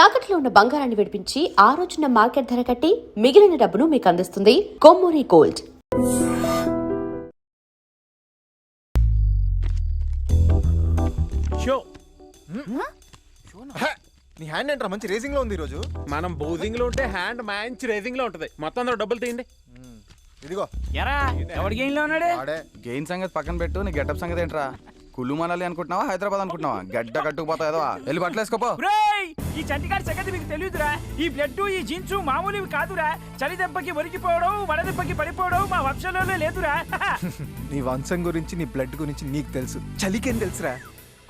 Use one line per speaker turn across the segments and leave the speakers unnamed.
తాకట్లో ఉన్న బంగారాన్ని విడిపించి ఆ రోజున మార్కెట్ ధర కట్టి మిగిలిన డబ్బును మీకు అందిస్తుంది కొమ్మూరి గోల్డ్.
నీ హ్యాండ్ ఏంట్రా మంచి రేసింగ్ లో ఉంది ఈరోజు.
మనం బౌజింగ్ లో ఉంటే హ్యాండ్ మంచి రేసింగ్ లో ఉంటది. మొత్తం అందరూ డబ్బులు తీయండి.
ఇదిగో
ఎరా ఎవడి గెయిన్ లో ఉన్నాడు?
ఆడే
గెయిన్ సంగతి పక్కన పెట్టు. నీ గెటప్ సంగతి ఏంట్రా? కుళ్ళు మనాలి అనుకుంటున్నావా, హైదరాబాద్ అనుకుంటున్నావా? గడ్డ కట్టుకుపోతావు ఏదో వెళ్ళి బట్టలేసుకోపో.
బ్రేయ్, ఈ చంటిగాడి సంగతి మీకు తెలియదురా. ఈ బ్లడ్ ఈ జీన్స్ మామూలువి కాదురా. చలి దెబ్బకి ఒరిగిపోవడం, వడ దెబ్బకి పడిపోవడం మా వంశంలోనే లేదురా.
నీ వంశం గురించి నీ బ్లడ్ గురించి నీకు తెలుసు, చలికేం తెలుసురా?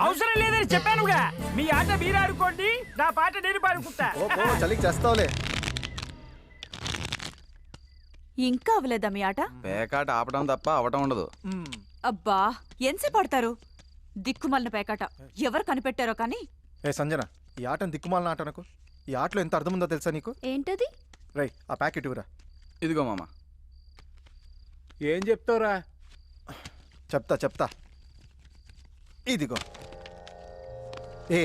అవసరం లేదని చెప్పానుగా. మీ ఆట మీరు ఆడుకోండి, నా పాట నేను పాడుకుంటా.
ఓ చలికి చేస్తావులే.
ఇంకా అవలేదా మీ ఆట?
పేకాట ఆపడం తప్ప అవటం ఉండదు.
అబ్బా ఎంతసేపు పడతారు? దిక్కుమల్లిన పేకాట ఎవరు కనిపెట్టారో కానీ.
ఏ సంజన, ఈ ఆటను దిక్కుమాలిన ఆట నాకు. ఈ ఆటలో ఎంత అర్థం ఉందో తెలుసా నీకు?
ఏంటది?
రై ఆ ప్యాకెట్ ఇవ్వరా.
ఇదిగో మామ.
ఏం చెప్తావురా?
చెప్తా. ఇదిగో. ఏ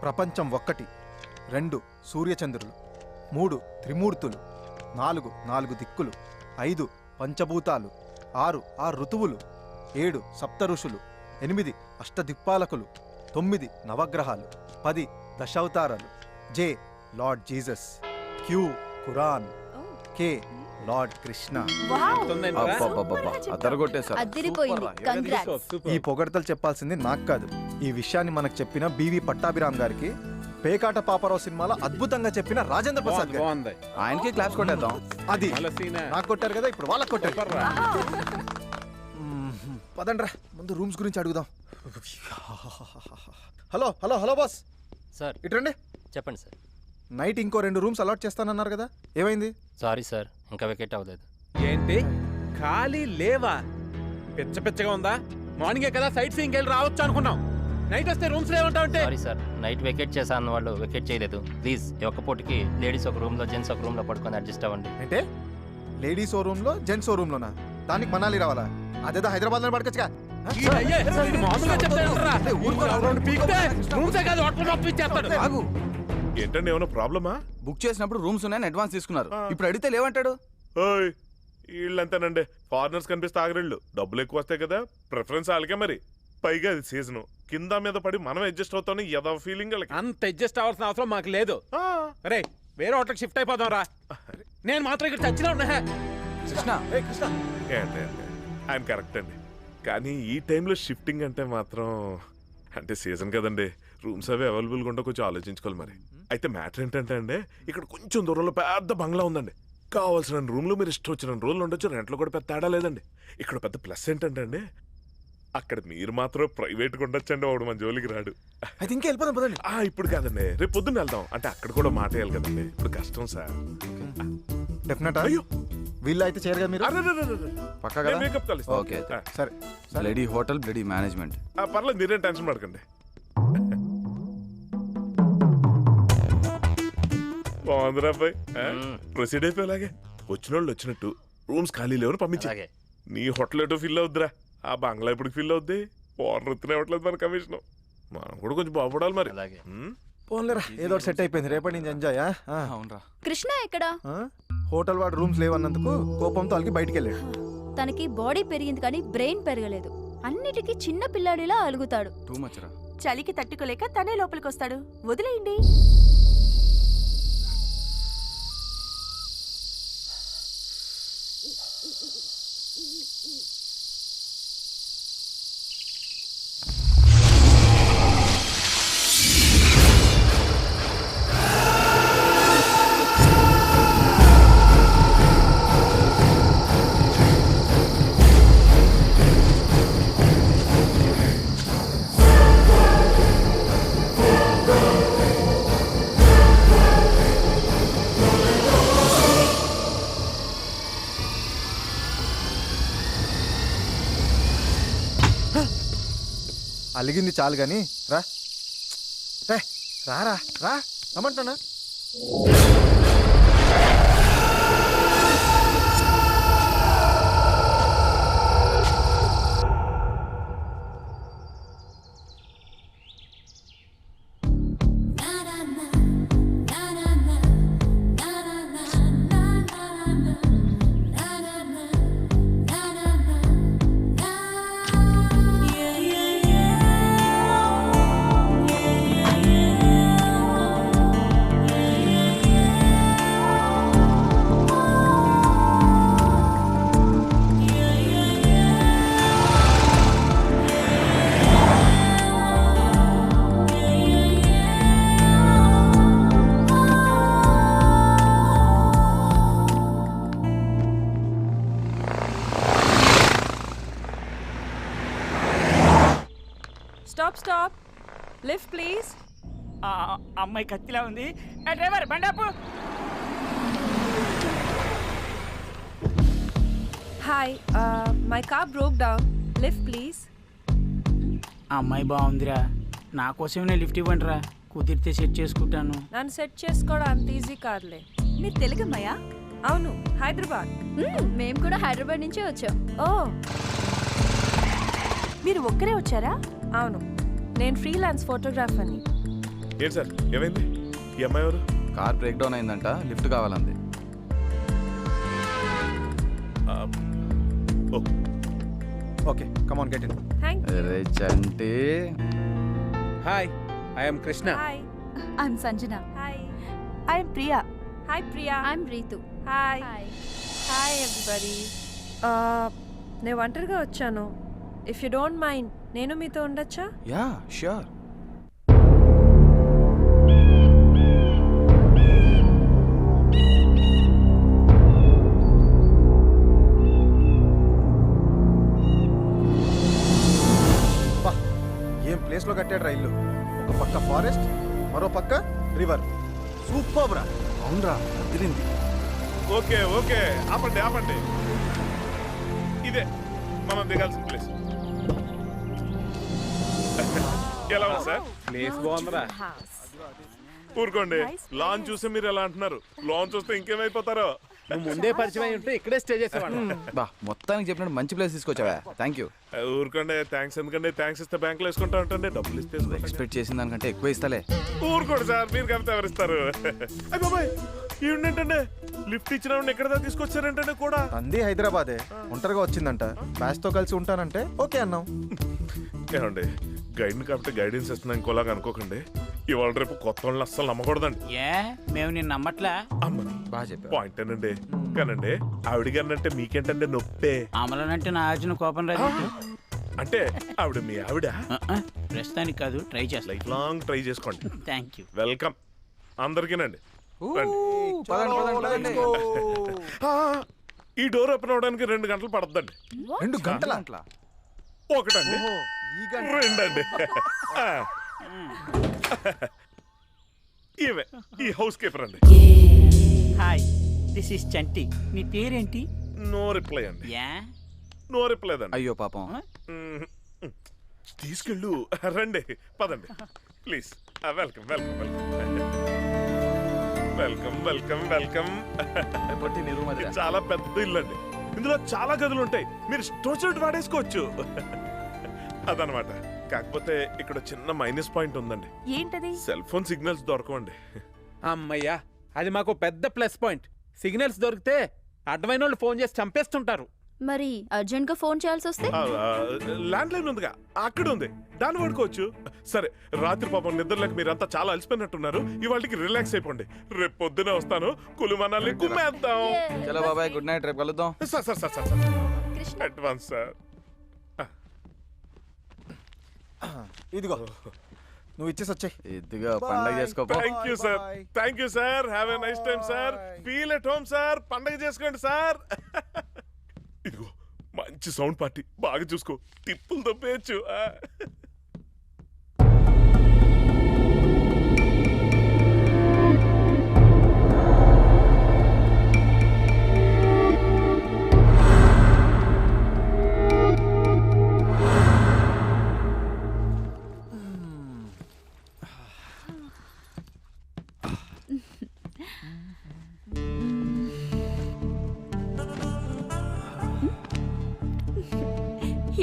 ప్రపంచం 1, 2 సూర్యచంద్రులు, 3 త్రిమూర్తులు, 4 దిక్కులు, 5 పంచభూతాలు, 6 ఋతువులు, 7 సప్త ఋషులు, 8 అష్టదిక్పాలకులు, 9 నవగ్రహాలు, 10 దశావతారాలు, జే లార్డ్ జీసస్, క్యూ ఖురాన్, కే లార్డ్ కృష్ణ. ఈ పొగడతలు చెప్పాల్సింది నాకు కాదు. ఈ విషయాన్ని మనకు చెప్పిన బివి పట్టాభిరామ్ గారికి, పేకాట పాపరావు సినిమాలో అద్భుతంగా చెప్పిన రాజేంద్ర ప్రసాద్ గారు.
ఆయనకి క్లాప్స్ కొట్టేద్దాం.
అది నాకు కొట్టారు కదా, ఇప్పుడు వాళ్ళకి కొట్టారు. పదండ్రా ముందు రూమ్స్ గురించి అడుగుదాం. Hello boss
sir.
ఇట్రండి.
చెప్పండి సార్.
నైట్ ఇంకో 2 రూమ్స్ అలాట్ చేస్తానన్నారు కదా, ఏమైంది?
సారీ సార్, ఇంకా వెకేట్ అవ్వలేదు.
ఏంటి ఖాళీ లేవా? పిచ్చగా ఉందా? మార్నింగే కదా సైట్ సీయింగ్ వెళ్ళి రావచ్చు అనుకున్నాం. నైట్ వస్తే రూమ్స్ లేవంటావంటే?
సారీ సార్, నైట్ వెకేట్ చేశాను, వాళ్ళు వెకేట్ చేయలేదు. ప్లీజ్ ఒక్క పూటకి లేడీస్ ఒక రూమ్ లో, జెంట్స్ ఒక రూమ్ లో పడుకొని అడ్జస్ట్ అవ్వండి.
అంటే లేడీస్ ఓ రూమ్ లో, జెంట్స్ ఓ రూమ్ లోనా? దానికి మనాలి రావాలా? అదేదో హైదరాబాద్ లో పడకొచ్చుగా.
ఏంటండి ఏమైనా ప్రాబ్లమా?
బుక్ చేసినప్పుడు రూమ్స్ ఉన్నాయని అడ్వాన్స్ తీసుకున్నారు, ఇప్పుడు అడిగితే లేవంటాడు.
వీళ్ళంతేనండి, ఫారినర్స్ కనిపిస్తే ఆగరిళ్ళు. డబ్బులు ఎక్కువ వస్తాయి కదా, ప్రిఫరెన్స్ వాళ్ళకే. మరి పైగా అది సీజన్, కింద మీద పడి మనం అడ్జస్ట్ అవుతాను. ఏదో ఫీలింగ్
అంత అడ్జస్ట్ అవ్వాల్సిన అవసరం మాకు లేదు. అరే వేరే హోటల్కి షిఫ్ట్ అయిపోదాం రా. నేను మాత్రం ఇక్కడ చచ్చినా ఉన్నా.
కృష్ణ
ఏంటి ఆయన కరెక్ట్ అండి, కానీ ఈ టైంలో షిఫ్టింగ్ అంటే మాత్రం, అంటే సీజన్ కదండి, రూమ్స్ అవి అవైలబుల్గా ఉంటే కొంచెం ఆలోచించుకోవాలి. మరి అయితే మ్యాటర్ ఏంటంటే అండి, ఇక్కడ కొంచెం దూరంలో పెద్ద బంగ్లా ఉందండి. కావాల్సిన రూమ్లో మీరు ఇష్టం వచ్చిన రోజులు ఉండొచ్చు, రెంట్లో కూడా పెద్ద తేడా లేదండి. ఇక్కడ పెద్ద ప్లస్ ఏంటంటే అండి, అక్కడ మీరు మాత్రం ప్రైవేట్గా ఉండొచ్చండి, వాడు మన జోలికి రాడు.
అయితే ఇంకా వెళ్ళిపోదాం పదండి.
ఇప్పుడు కాదండి, రేపు పొద్దున్న వెళ్దాం. అంటే అక్కడ కూడా మాట వేయాలి కదండి, ఇప్పుడు కష్టం సార్.
డెఫినెట్. అయ్యో వీళ్ళు అయితే చేయరుగా మీరు?
పక్కా కదా?
మేకప్ కలుస్తాం.
ఓకే
సరే.
Bloody hotel, bloody management.
పర్లేదు, మీరేం టెన్షన్ పడకండి. బాగుందిరా అబ్బాయి, ప్రొసీడ్ అయిపోయేలాగే. వచ్చిన వాళ్ళు వచ్చినట్టు, రూమ్స్ ఖాళీ లేవని పంపించి. నీ హోటల్ ఏటో ఫిల్ అవుద్దిరా, ఆ బంగ్లా ఇప్పుడు ఫిల్ అవుద్ది. ఓనర్ వృత్తిని ఇవ్వట్లేదు మన కమిషన్, మనం కూడా కొంచెం బాగుపడాలి. మరి
పోన్లేరా, ఏదో సెట్ అయిపోయింది, రేపటి నుంచి ఎంజాయ్.
అవునరా.
కృష్ణ ఎక్కడా?
హోటల్ వాడు రూమ్స్ లేవన్నందుకు కోపంతో వాళ్ళకి బయటికి వెళ్ళాడు.
తనకి బాడీ పెరిగింది కానీ బ్రెయిన్ పెరగలేదు. అన్నిటికీ చిన్న పిల్లాడిలా అలుగుతాడు.
టూ మచ్ రా.
చలికి తట్టుకోలేక తనే లోపలికి వస్తాడు, వదిలేయండి.
అలిగింది చాలు గాని రా. రారా రా రమ్మంటున్నా.
Lift please.
అమ్మాయి కత్తిలా ఉంది. ఏ డ్రైవర్ బండాపు.
Hi, my car broke down. Lift please.
అమ్మాయి బాగుందిరా, నా కోసమే లిఫ్ట్ ఇవ్వండిరా, కుదిరితే సెట్ చేసుకుంటాను.
నన్ను సెట్ చేసుకోవడం అంత ఈజీ కాదులే. మీరు తెలుగమ్మాయా? అవును, హైదరాబాద్.
మేము కూడా హైదరాబాద్ నుంచే వచ్చాం.
ఓ,
మీరు ఒక్కరే వచ్చారా?
అవును, నేను ఫ్రీలాన్స్ ఫోటోగ్రాఫర్ని.
ఏంటి సార్ ఏమైంది? ఈ అమ్మాయి ఎవరు?
కార్ బ్రేక్ డౌన్ అయిందంట, లిఫ్ట్ కావాలంది.
Okay come on get in.
Thank you.
అరే Chanti.
Hi, I'm Krishna.
Hi.
I'm Sanjana.
Hi.
I'm Priya.
Hi Priya.
I'm Ritu.
Hi. Hi everybody. నేను ఒంటరిగా వచ్చాను. ఇఫ్ యూ డోంట్ మైండ్ నేను మీతో ఉండొచ్చా?
Yeah sure.
ఏం ప్లేస్ లో కట్టాడు రా ఇల్లు. ఒక పక్క ఫారెస్ట్, మరో పక్క రివర్. సూపర్ రా. అవునరా, అదిరింది.
ఓకే ఓకే ఆపండి ఆపండి. ఇదే మనం దిగాల్సిన ప్లేస్. ఎలా ఉంది సార్?
ప్లేస్ బాగుందిరా.
ఊరుకోండి, లాన్ చూసి మీరు ఎలా అంటున్నారు? లాన్ చూస్తే ఇంకేమైపోతారో.
నువ్వు ముందే పరిచయం అయి ఉంటే ఇక్కడే స్టే చేసేవాడు.
బా మొత్తానికి చెప్పినట్టు మంచి ప్లేస్ తీసుకొచ్చావా? Thank you.
ఊరుకోండి, థ్యాంక్స్ ఎందుకండి? థ్యాంక్స్ ఇస్తే బ్యాంకులో వేసుకుంటా ఉంటండి, డబ్బులు ఇస్తే
ఎక్స్పెక్ట్ చేసిన దానికంటే ఎక్కువ ఇస్తాలే.
ఊరుకోండి సార్, మీరు కవిత ఎవరిస్తారు? అయ్య బాబాయ్, ఏంటంటే లిఫ్ట్ ఇచ్చిన ఎక్కడ దాకా తీసుకొచ్చారంటే కూడా
అంది హైదరాబాదే, ఒంటరిగా వచ్చిందంట. బ్యాచ్ తో కలిసి ఉంటానంటే ఓకే అన్నాం.
ఏమండి, గైడ్ని కాబట్టి గైడెన్స్ ఇస్తున్నా ఇంకోలాగా అనుకోకండి. ఇవాళ రేపు కొత్త వాళ్ళని అస్సలు నమ్మకూడదండి.
ఏ మేము నిన్ను నమ్మట్లా?
అమ్మని
బాగా చెప్పా.
పాయింట్ ఏనండి. కానండి ఆవిడ గారినంటే మీకేంటంటే నొప్పే.
అమలనంటే నా ఆర్జున కోపం రాదు.
అంటే ఆవిడ మీ ఆవిడ?
ప్రస్తుతానికి కాదు, ట్రై చేస్తా.
లైఫ్ లాంగ్ ట్రై చేసుకోండి.
Thank you.
వెల్కమ్ అందరికీనండి. రండి.
పదండి, పదండి, పదండి.
ఆ, ఈ డోర్ ఓపెన్ అవడానికి 2 గంటలు పడుతుందండి.
2 గంటల
ఒకటండి,
ఈ గంట
రెండండి. ఆ. ఈమె ఈ హౌస్ కీపర్ అండి.
హాయ్, దిస్ ఇస్ చంటి. నీ పేరేంటి?
నో రిప్లై అండి.
యా,
నో రిప్లై అండి.
అయ్యో పాపం.
తీసుకెళ్ళు. రండి పదండి please. Welcome welcome welcome welcome welcome welcome. ఇది చాలా పెద్ద ఇల్లు అండి. ఇందులో చాలా గదులు ఉంటాయి, మీరు స్టోచర్ట్ వాడేసుకోవచ్చు. అదనమాట. కాకపోతే ఇక్కడ చిన్న మైనస్ పాయింట్ ఉందండి.
ఏంటది?
సెల్ ఫోన్ సిగ్నల్స్ దొరకవండి.
అమ్మయ్యా, అది మాకు పెద్ద ప్లస్ పాయింట్. సిగ్నల్స్ దొరికితే అడ్డమైన వాళ్ళు ఫోన్ చేసి చంపేస్తుంటారు.
మరి అర్జెంట్ గా ఫోన్ చేయాల్సి వస్తే?
ల్యాండ్ లైన్ ఉందిగా, అక్కడ ఉంది, దాన్ని వాడుకోవచ్చు. సరే, రాత్రి పాపం నిద్రలేక మీరంతా చాలా అలసిపోయినట్టున్నారు. ఇవాళకి రిలాక్స్ అయిపోండి. రేపు పొద్దునే వస్తాను, కులు మనల్ని కుమ్మేద్దాం.
చలో బాబాయ్, గుడ్ నైట్, రేపు కలుద్దాం.
Sir sir sir sir
Krishna,
advance sir.
ఇదిగో నువ్వు ఇచ్చేసి వచ్చాయి.
ఇదిగా పండగ చేసుకోపో.
Thank you sir, thank you sir. Have a nice time sir. Feel at home sir. పండగ చేసుకోండి సార్. ఇదిగో మంచి సౌండ్ పార్టీ, బాగా చూసుకో, టిప్పులు తప్పేయచ్చు.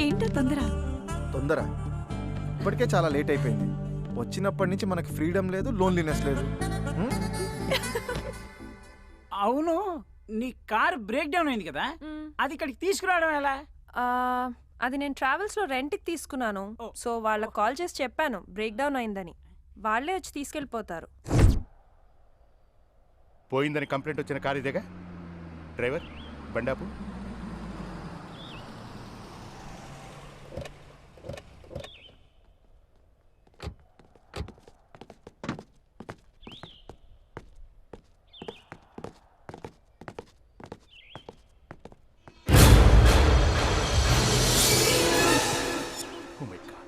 ఏంటో తొందర?
తొందర ఇప్పటికే చాలా లేట్ అయిపోయింది. వచ్చినప్పటి నుంచి మనకి ఫ్రీడమ్ లేదు, లోన్లీనెస్ లేదు.
అవును, నీ కార్ బ్రేక్ డౌన్ అయింది కదా, అది ఇక్కడికి తీసుకురావడం ఎలా?
అది నేను ట్రావెల్స్ లో రెంట్కి తీసుకున్నాను. సో వాళ్ళకి కాల్ చేసి చెప్పాను బ్రేక్ డౌన్ అయిందని. వాళ్ళే వచ్చి తీసుకెళ్ళిపోతారు.
పోయిందని కంప్లైంట్ వచ్చిన కారు ఇదేగా. డ్రైవర్ బండాపు. Oh my God.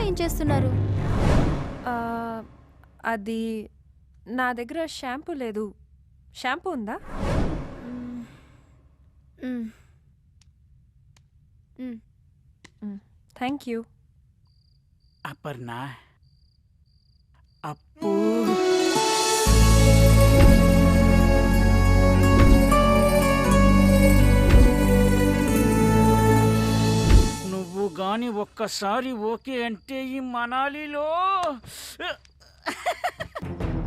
ఏం చేస్తున్నారు?
అది నా దగ్గర షాంపూ లేదు. షాంపూ ఉందా? Thank you.
అపర్ణ అప్పు నువ్వు గాని ఒక్కసారి ఓకే అంటే ఈ మనాలిలో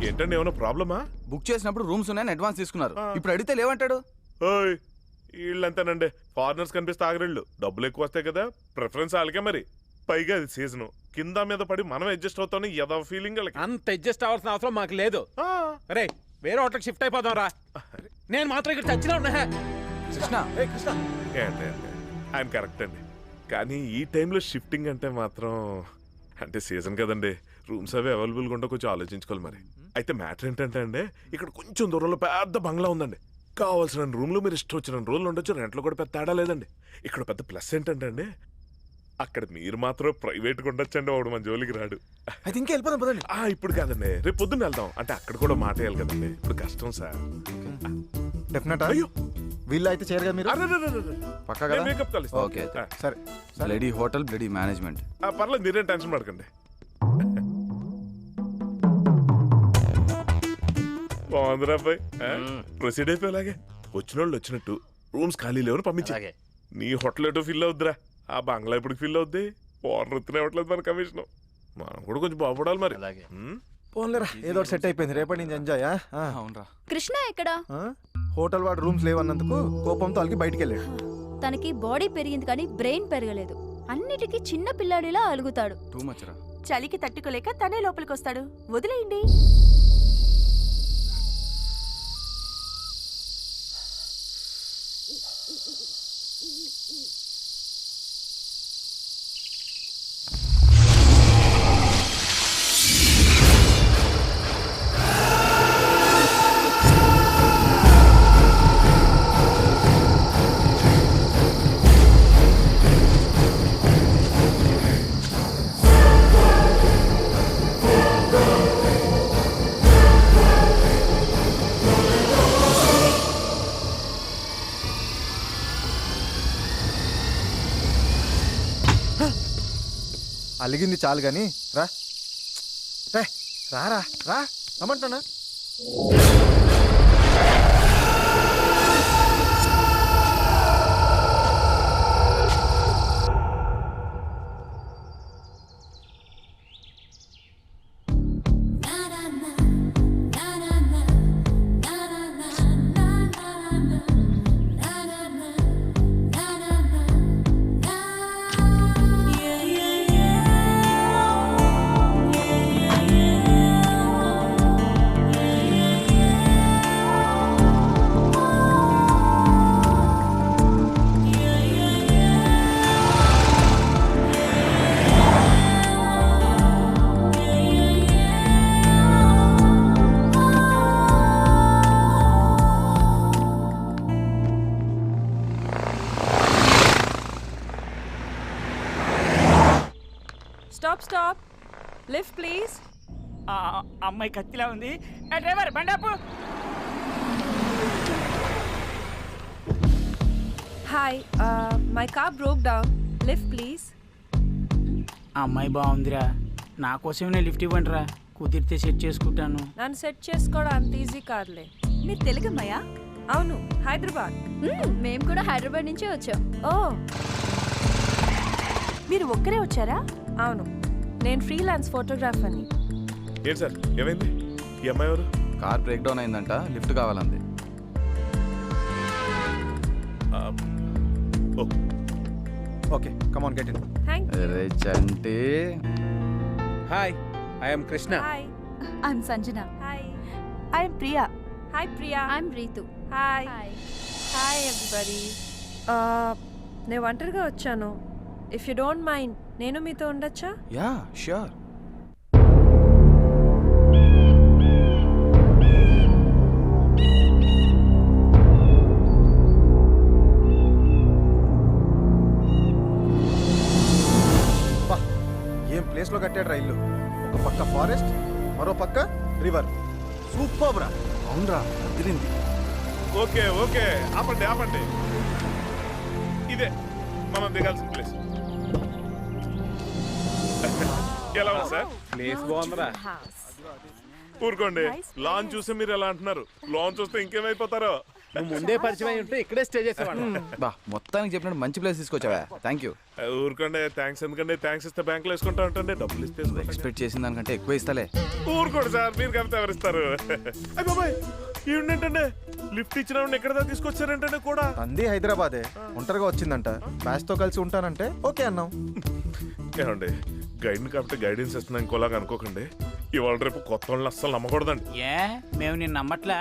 ఏంటండి ఏమైనా ప్రాబ్లమా?
బుక్ చేసినప్పుడు రూమ్స్ ఉన్నాయని అడ్వాన్స్ తీసుకున్నారు. ఇప్పుడు అడిగితే లేవంటాడు.
ఓయ్ వీళ్ళంతేనండి, ఫారినర్స్ కనిపిస్తే ఆగరిళ్ళు. డబ్బులు ఎక్కువ వస్తాయి కదా, ప్రిఫరెన్స్ వాళ్ళకే. మరి పైగా అది సీజను, కింద మీద పడి మనం అడ్జస్ట్ అవుతాం. ఏదో ఫీలింగ్ వాళ్ళకి.
అంత అడ్జస్ట్ అవ్వాల్సిన అవసరం మాకు లేదు. అరే వేరే హోటల్కి షిఫ్ట్ అయిపోదాం రా. నేను మాత్రం ఇక్కడ చచ్చినా ఉన్నా.
కృష్ణ
ఏంటి ఆయన కరెక్ట్ అండి, కానీ ఈ టైంలో షిఫ్టింగ్ అంటే మాత్రం అంటే సీజన్ కదండి, రూమ్స్ అవి అవైలబుల్గా ఉంటే కొంచెం ఆలోచించుకోవాలి. మరి అయితే మ్యాటర్ ఏంటంటే అండి, ఇక్కడ కొంచెం దూరంలో పెద్ద బంగ్లా ఉందండి. కావాల్సిన రూమ్లో మీరు ఇష్టం వచ్చిన రోజులు ఉండొచ్చు. రెంట్లో కూడా పెద్ద తేడా లేదండి. ఇక్కడ పెద్ద ప్లస్ ఏంటంటే అండి, అక్కడ మీరు మాత్రం ప్రైవేట్గా ఉండొచ్చండి. వాడు మన జోలికి రాడు.
అయితే ఇంకా వెళ్ళిపోదాం పదండి.
ఇప్పుడు కాదండి, రేపు పొద్దున్న వెళ్దాం. అంటే అక్కడ కూడా మాట వేయాలి కదండి, ఇప్పుడు కష్టం సార్.
డెఫినెట్.
అయ్యో
వీళ్ళు అయితే చేయరుగా మీరు?
పక్కా కదా?
మేకప్ కలిసి
ఓకే
సరే.
Bloody hotel bloody management.
పర్లేదు, మీరేం టెన్షన్ పడకండి. బాగుందిరా అబ్బాయి, ప్రొసీడ్ అయిపోయేలాగే. వచ్చిన వాళ్ళు వచ్చినట్టు రూమ్స్ ఖాళీ లేవని పంపించే. నీ హోటల్ ఎటో ఫిల్ అవుద్దిరా, ఆ బంగ్లా ఇప్పుడు ఫిల్ అవుద్ది. ఓనర్ ఎత్తున ఇవ్వట్లేదు మన కమిషన్. మనం కూడా కొంచెం బాగుపడాలి మరి.
పోన్లేరా, ఏదో ఒకటి సెట్ అయిపోయింది. రేపటి నుంచి ఎంజాయ్.
అవునరా.
కృష్ణ ఎక్కడా?
హోటల్ వాడు రూమ్స్ లేవన్నందుకు కోపంతో వాళ్ళకి బయటికి వెళ్ళాడు.
తనకి బాడీ పెరిగింది కానీ బ్రెయిన్ పెరగలేదు. అన్నిటికీ చిన్న పిల్లాడిలా అలుగుతాడు.
టూ మచ్ రా.
చలికి తట్టుకోలేక తనే లోపలికి వస్తాడు. వదిలేయండి.
అలిగింది చాలు గాని రా. రారా రా రమ్మంటానా?
స్టాప్. Lift please.
అమ్మాయి కత్తిలా ఉంది. డ్రైవర్ బండాపు.
Hi, my car broke down. Lift please.
అమ్మాయి బాగుందిరా, నా కోసమే లిఫ్ట్ ఇవ్వండి రా. కుదిరితే సెట్ చేసుకుంటాను.
నన్ను సెట్ చేసుకోవడం అంత ఈజీ కాదులే.
మీరు తెలుగమ్మయ్యా?
అవును, హైదరాబాద్.
మేము కూడా హైదరాబాద్ నుంచే వచ్చాం.
ఓ,
మీరు ఒక్కరే వచ్చారా?
అవును, నేను ఫ్రీలాన్స్ ఫోటోగ్రాఫర్ని.
ఏంటి సార్ ఏమైంది? ఈ అమ్మాయి ఎవరు?
కార్ బ్రేక్ డౌన్ అయిందంట, లిఫ్ట్ కావాలంది.
Okay come on get in.
Thank you.
అరే Chanti.
Hi, I'm Krishna.
Hi.
I'm Sanjana.
Hi.
I'm Priya.
Hi Priya.
I'm Ritu.
Hi. Hi everybody. నేను ఒంటరిగా వచ్చాను. ఇఫ్ యూ డోంట్ మైండ్ నేను మీతో ఉండొచ్చా?
Yeah sure.
ఏం ప్లేస్లో కట్టాడు రైలు. ఒక పక్క ఫారెస్ట్, మరో పక్క రివర్. సూపర్ రా.
అవునరా అదిరింది.
ఓకే ఓకే, ఆపండి ఆపండి. ఇదే మనం దిగాల్సిన ప్లేస్. ఎలా ఉంది సార్?
ప్లేస్ బాగుందిరా.
ఊరుకోండి, లాన్ చూసి మీరు ఎలా అంటున్నారు? లాన్ చూస్తే ఇంకేమైపోతారో.
నువ్వు ముందే పరిచయం అయి ఉంటే ఇక్కడే స్టే చేసేవాడు.
బా మొత్తానికి చెప్పినట్టు మంచి ప్లేస్ తీసుకొచ్చావా, థ్యాంక్ యూ.
ఊరుకోండి, థ్యాంక్స్ ఎందుకండి? థ్యాంక్స్ ఇస్తే బ్యాంకులో వేసుకుంటా ఉంటండి, డబ్బులు ఇస్తే
ఎక్స్పెక్ట్ చేసిన దానికంటే ఎక్కువ ఇస్తాలే.
ఊరుకోండి సార్, మీరు కలిపితే ఎవరిస్తారు? అయ్య బాబాయ్, ఏంటంటే లిఫ్ట్ ఇచ్చిన ఎక్కడ దాకా తీసుకొచ్చారంటే కూడా.
అంది హైదరాబాదే, ఒంటరిగా వచ్చిందంట. బ్యాచ్ తో కలిసి ఉంటానంటే ఓకే అన్నాం.
ఏమండి, గైడ్ని కాబట్టి గైడెన్స్ ఇస్తున్నాం ఇంకోలాగా అనుకోకండి. ఇవాళ రేపు కొత్త వాళ్ళని అస్సలు నమ్మకూడదండి.
మేము నిన్ను నమ్మట్లా.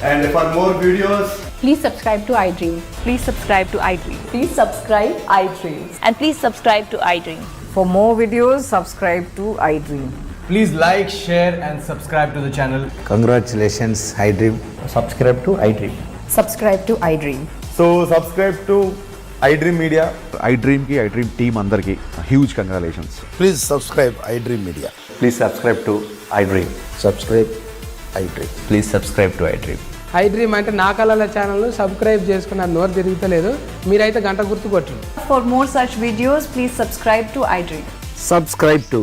And for more videos,
Please subscribe to iDream.
Please subscribe to iDream.
Please subscribe iDream.
And please subscribe to iDream.
For more videos, subscribe to iDream.
please like, share, and subscribe to the channel.
Congratulations iDream.
Subscribe to iDream.
Subscribe to iDream.
So subscribe to iDream Media.
iDream కి iDream team అందరికి huge congratulations.
Please subscribe iDream Media. Please subscribe to iDream. Subscribe iDream. Please subscribe to iDream.
iDream అంటే నా కళల channel subscribe చేసుకున్న నోరు తిరుగుతలేదు. మీరైతే గంట గుర్తు కొట్టండి.
For more such videos, please subscribe to iDream.
Subscribe to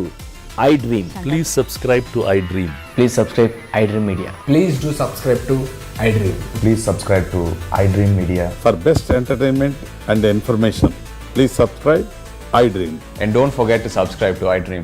iDream. Please subscribe to iDream. Please subscribe iDream Media.
Please do subscribe to iDream.
Please subscribe to iDream Media.
For best entertainment and information, please subscribe iDream.
And don't forget to subscribe to iDream.